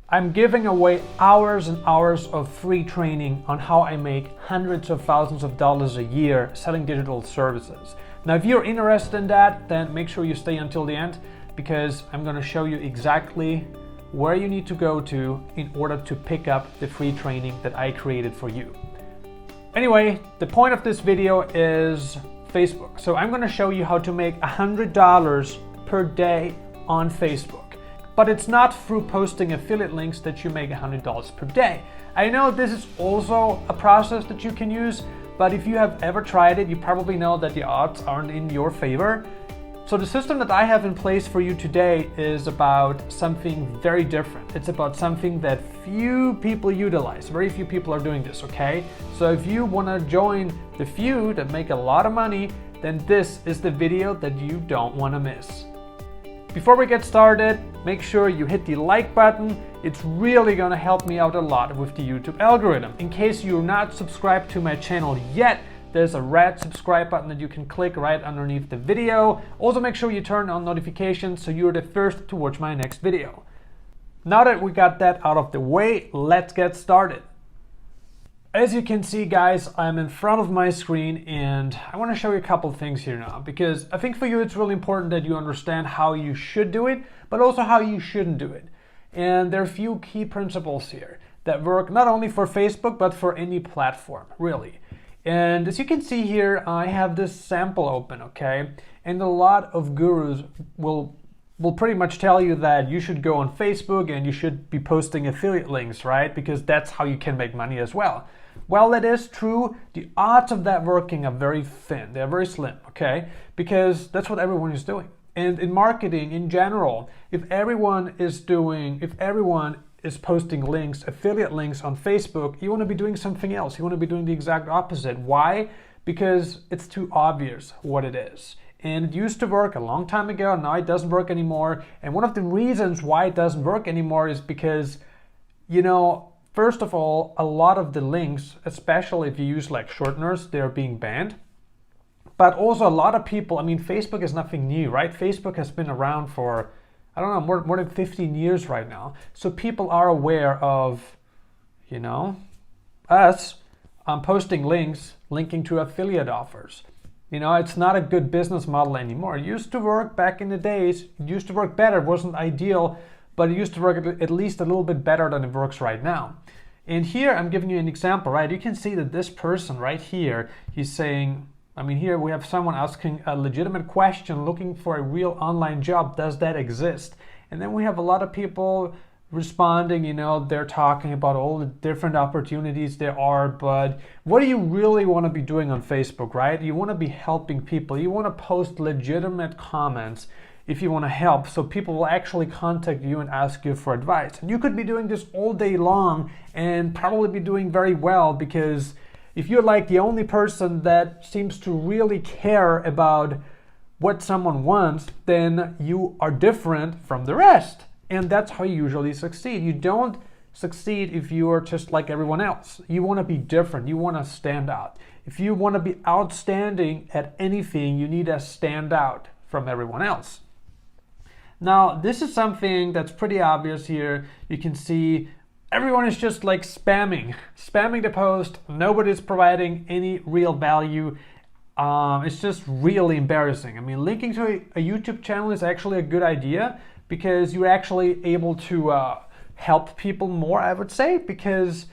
I'm giving away hours and hours of free training on how I make hundreds of thousands of dollars a year selling digital services. Now, if you're interested in that, then make sure you stay until the end, because I'm going to show you exactly where you need to go to in order to pick up the free training that I created for you. Anyway, the point of this video is Facebook. So I'm going to show you how to make $100 per day on Facebook. But it's not through posting affiliate links that you make $100 per day. I know this is also a process that you can use, but if you have ever tried it, you probably know that the odds aren't in your favor. So the system that I have in place for you today is about something very different. It's about something that few people utilize. Very few people are doing this, okay? So if you want to join the few that make a lot of money, then this is the video that you don't want to miss. Before we get started, make sure you hit the like button. It's really going to help me out a lot with the YouTube algorithm. In case you're not subscribed to my channel yet, there's a red subscribe button that you can click right underneath the video. Also, make sure you turn on notifications so you're the first to watch my next video. Now that we got that out of the way, let's get started. As you can see, guys, I'm in front of my screen and I want to show you a couple things here now, because I think for you it's really important that you understand how you should do it, but also how you shouldn't do it. And there are a few key principles here that work not only for Facebook, but for any platform, really. And as you can see here, I have this sample open, okay? And a lot of gurus will pretty much tell you that you should go on Facebook and you should be posting affiliate links, right? Because that's how you can make money as well. Well, that is true. The odds of that working are very thin. They're very slim, okay? Because that's what everyone is doing. And in marketing in general, if everyone is posting links, affiliate links on Facebook, you want to be doing something else. You want to be doing the exact opposite. Why? Because it's too obvious what it is. And it used to work a long time ago, now it doesn't work anymore. And one of the reasons why it doesn't work anymore is because, you know, first of all, a lot of the links, especially if you use like shorteners, they're being banned. But also a lot of people, I mean, Facebook is nothing new, right? Facebook has been around for, I don't know, more than 15 years right now. So people are aware of, you know, us posting links, linking to affiliate offers. You know, it's not a good business model anymore. It used to work back in the days. It used to work better. It wasn't ideal, but it used to work at least a little bit better than it works right now. And here I'm giving you an example, right? You can see that this person right here, he's saying, I mean, here we have someone asking a legitimate question, looking for a real online job. Does that exist? And then we have a lot of people responding, you know, they're talking about all the different opportunities there are, but what do you really want to be doing on Facebook, right? You want to be helping people. You want to post legitimate comments if you want to help, so people will actually contact you and ask you for advice. And you could be doing this all day long and probably be doing very well, because if you're like the only person that seems to really care about what someone wants, then you are different from the rest. And that's how you usually succeed. You don't succeed if you are just like everyone else. You want to be different. You want to stand out. If you want to be outstanding at anything, you need to stand out from everyone else. Now, this is something that's pretty obvious here. You can see everyone is just like spamming the post. Nobody's providing any real value. It's just really embarrassing. I mean, linking to a YouTube channel is actually a good idea, because you're actually able to help people more, I would say, because,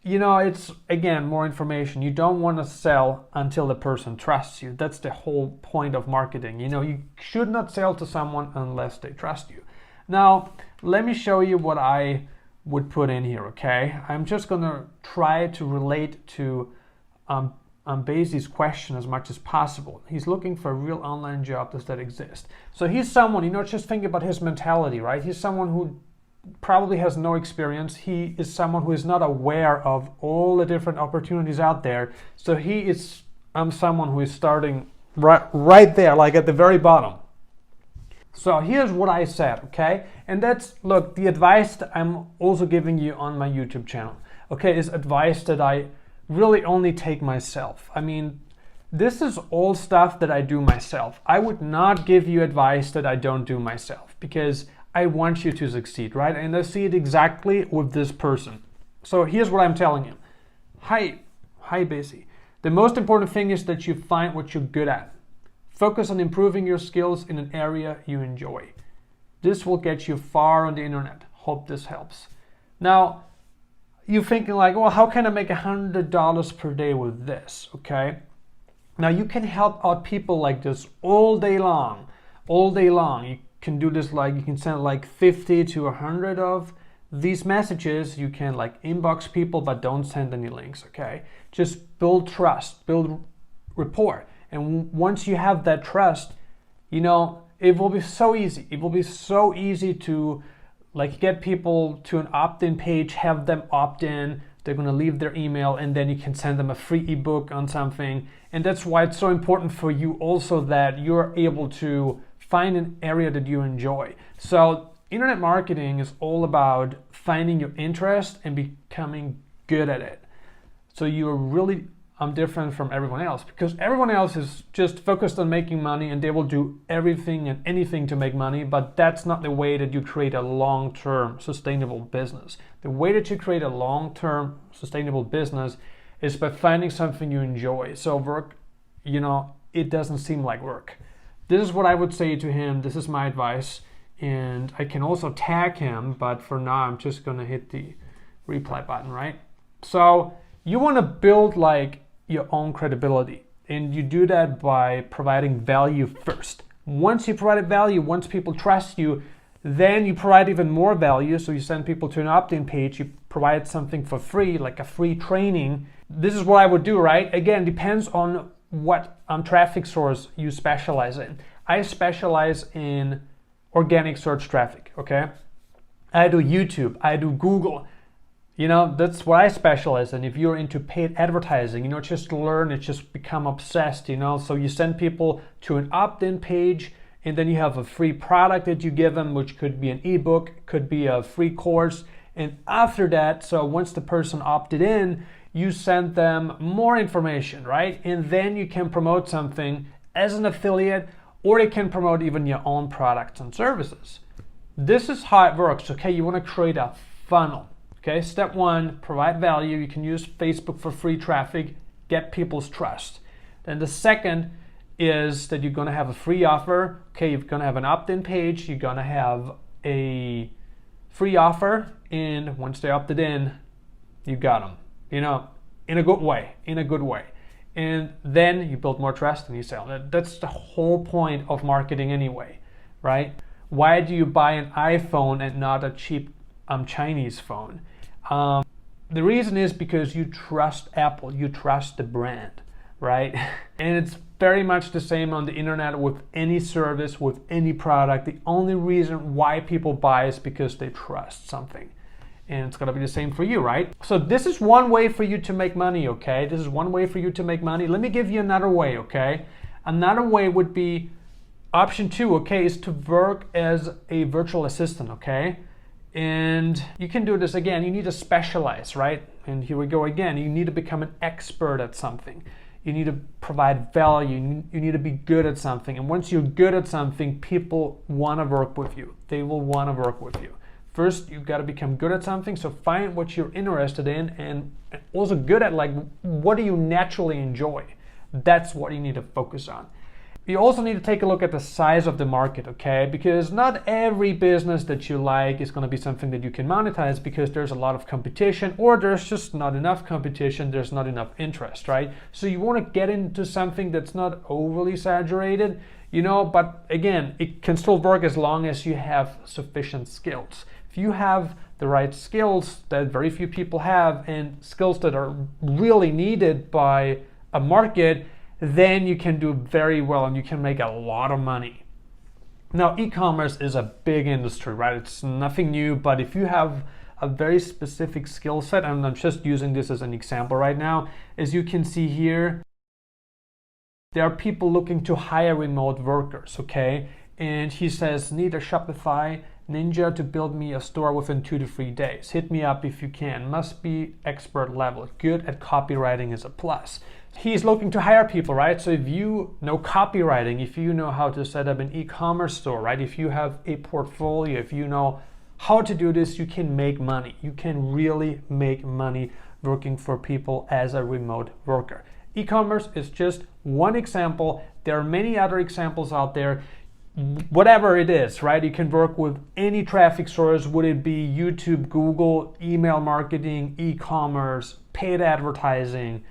you know, it's, again, more information. You don't want to sell until the person trusts you. That's the whole point of marketing. You know, you should not sell to someone unless they trust you. Now, let me show you what I would put in here, okay? I'm just going to try to relate to Bazy's question as much as possible. He's looking for a real online job. Does that exist? So he's someone, you know, just think about his mentality, right? He's someone who probably has no experience. He is someone who is not aware of all the different opportunities out there. So he is someone who is starting right there, like at the very bottom. So here's what I said, okay? And that's, look, the advice that I'm also giving you on my YouTube channel, okay, is advice that I really only take myself. I mean, this is all stuff that I do myself. I would not give you advice that I don't do myself, because I want you to succeed, right? And I see it exactly with this person. So here's what I'm telling you. Hi Basie. The most important thing is that you find what you're good at. Focus on improving your skills in an area you enjoy. This will get you far on the internet. Hope this helps. Now, you're thinking like, well, how can I make $100 per day with this? Okay. Now you can help out people like this all day long. All day long. You can do this like, you can send like 50 to 100 of these messages. You can like inbox people, but don't send any links, okay? Just build trust, build rapport. And once you have that trust, you know, it will be so easy. It will be so easy to like get people to an opt-in page, have them opt in, they're gonna leave their email, and then you can send them a free ebook on something. And that's why it's so important for you also that you're able to find an area that you enjoy. So internet marketing is all about finding your interest and becoming good at it. So you're really different from everyone else, because everyone else is just focused on making money and they will do everything and anything to make money, but that's not the way that you create a long-term sustainable business. The way that you create a long-term sustainable business is by finding something you enjoy. So work, you know, it doesn't seem like work. This is what I would say to him. This is my advice. And I can also tag him, but for now I'm just gonna hit the reply button, right? So you wanna build like your own credibility, and you do that by providing value first. Once you provide value, once people trust you, then you provide even more value. So you send people to an opt-in page, you provide something for free, like a free training. This is what I would do, right? Again, depends on what traffic source you specialize in. I specialize in organic search traffic, okay? I do YouTube, I do Google. You know, that's what I specialize in. If you're into paid advertising, you know, just learn it, just become obsessed, you know. So you send people to an opt-in page, and then you have a free product that you give them, which could be an ebook, could be a free course. And after that, so once the person opted in, you send them more information, right? And then you can promote something as an affiliate, or you can promote even your own products and services. This is how it works, okay? You want to create a funnel. Okay, step one, provide value. You can use Facebook for free traffic, get people's trust. Then the second is that you're gonna have a free offer. Okay, you're gonna have an opt-in page, you're gonna have a free offer, and once they opted in, you got them, you know, in a good way, And then you build more trust and you sell. That's the whole point of marketing anyway, right? Why do you buy an iPhone and not a cheap Chinese phone? The reason is because you trust Apple, you trust the brand, right? And it's very much the same on the internet with any service, with any product. The only reason why people buy is because they trust something. And it's gonna be the same for you, right? So this is one way for you to make money, okay? This is one way for you to make money. Let me give you another way, okay? Another way would be option 2, okay, is to work as a virtual assistant, okay? And you can do this again, you need to specialize, right? And here we go again, you need to become an expert at something. You need to provide value, you need to be good at something. And once you're good at something, people wanna work with you. They will wanna work with you. First, you've gotta become good at something, so find what you're interested in and also good at, like, what do you naturally enjoy? That's what you need to focus on. You also need to take a look at the size of the market, okay? Because not every business that you like is going to be something that you can monetize, because there's a lot of competition, or there's just not enough competition, there's not enough interest, right? So you want to get into something that's not overly saturated, you know, but again, it can still work as long as you have sufficient skills. If you have the right skills that very few people have, and skills that are really needed by a market, then you can do very well and you can make a lot of money. Now, e-commerce is a big industry, right? It's nothing new, but if you have a very specific skill set, and I'm just using this as an example right now, as you can see here, there are people looking to hire remote workers, okay? And he says, need a Shopify Ninja to build me a store within 2 to 3 days. Hit me up if you can. Must be expert level. Good at copywriting is a plus. He's looking to hire people, right? So if you know copywriting, if you know how to set up an e-commerce store, right? If you have a portfolio, if you know how to do this, you can make money. You can really make money working for people as a remote worker. E-commerce is just one example. There are many other examples out there. Whatever it is, right? You can work with any traffic source. Would it be YouTube, Google, email marketing, e-commerce, paid advertising,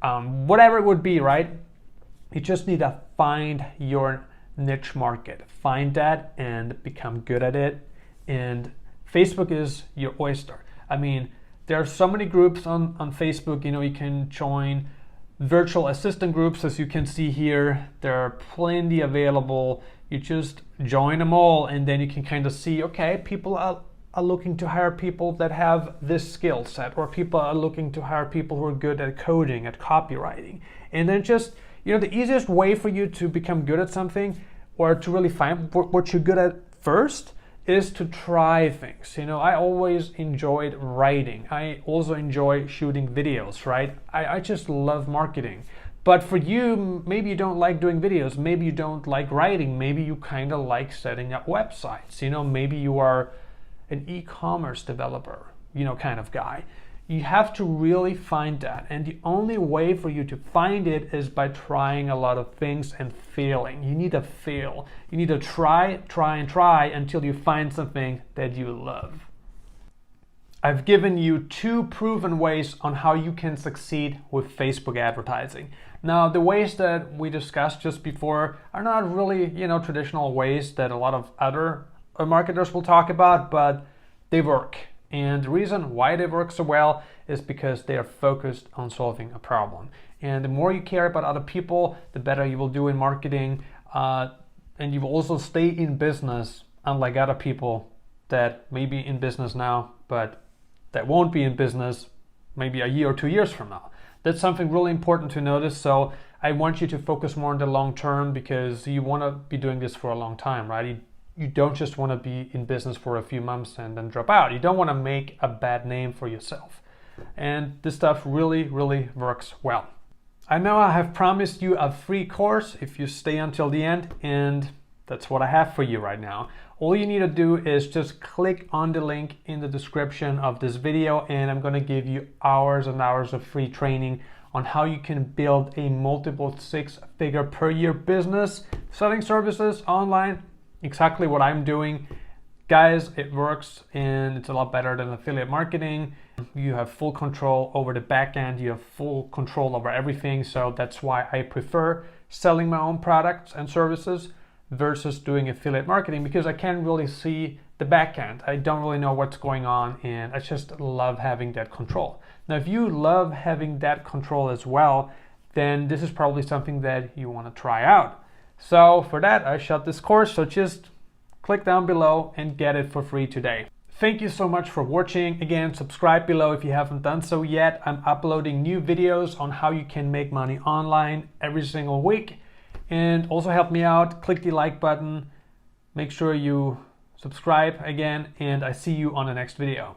whatever it would be, right? You just need to find your niche market. Find that and become good at it. And Facebook is your oyster. I mean, there are so many groups on Facebook. You know, you can join virtual assistant groups, as you can see here. There are plenty available. You just join them all, and then you can kind of see, okay, people are looking to hire people that have this skill set, or people are looking to hire people who are good at coding, at copywriting. And then just, you know, the easiest way for you to become good at something, or to really find what you're good at first, is to try things. You know, I always enjoyed writing. I also enjoy shooting videos, right? I just love marketing. But for you, maybe you don't like doing videos. Maybe you don't like writing. Maybe you kind of like setting up websites. You know, maybe you are an e-commerce developer, you know, kind of guy. You have to really find that. And the only way for you to find it is by trying a lot of things and failing. You need to fail. You need to try until you find something that you love. I've given you 2 proven ways on how you can succeed with Facebook advertising. Now, the ways that we discussed just before are not really, you know, traditional ways that a lot of other marketers will talk about, but they work. And the reason why they work so well is because they are focused on solving a problem. And the more you care about other people, the better you will do in marketing. And you will also stay in business, unlike other people that may be in business now, but that won't be in business maybe a year or 2 years from now. That's something really important to notice. So I want you to focus more on the long term, because you want to be doing this for a long time, right? You don't just want to be in business for a few months and then drop out. You don't want to make a bad name for yourself. And this stuff really, really works well. I know I have promised you a free course if you stay until the end, and that's what I have for you right now. All you need to do is just click on the link in the description of this video, and I'm going to give you hours and hours of free training on how you can build a multiple 6-figure per year business selling services online. Exactly what I'm doing. Guys, it works, and it's a lot better than affiliate marketing. You have full control over the back end. You have full control over everything. So that's why I prefer selling my own products and services versus doing affiliate marketing, because I can't really see the back end. I don't really know what's going on, and I just love having that control. Now, if you love having that control as well, then this is probably something that you want to try out. So for that, I shot this course, so just click down below and get it for free today. Thank you so much for watching. Again, subscribe below if you haven't done so yet. I'm uploading new videos on how you can make money online every single week. And also help me out, click the like button, make sure you subscribe again, and I see you on the next video.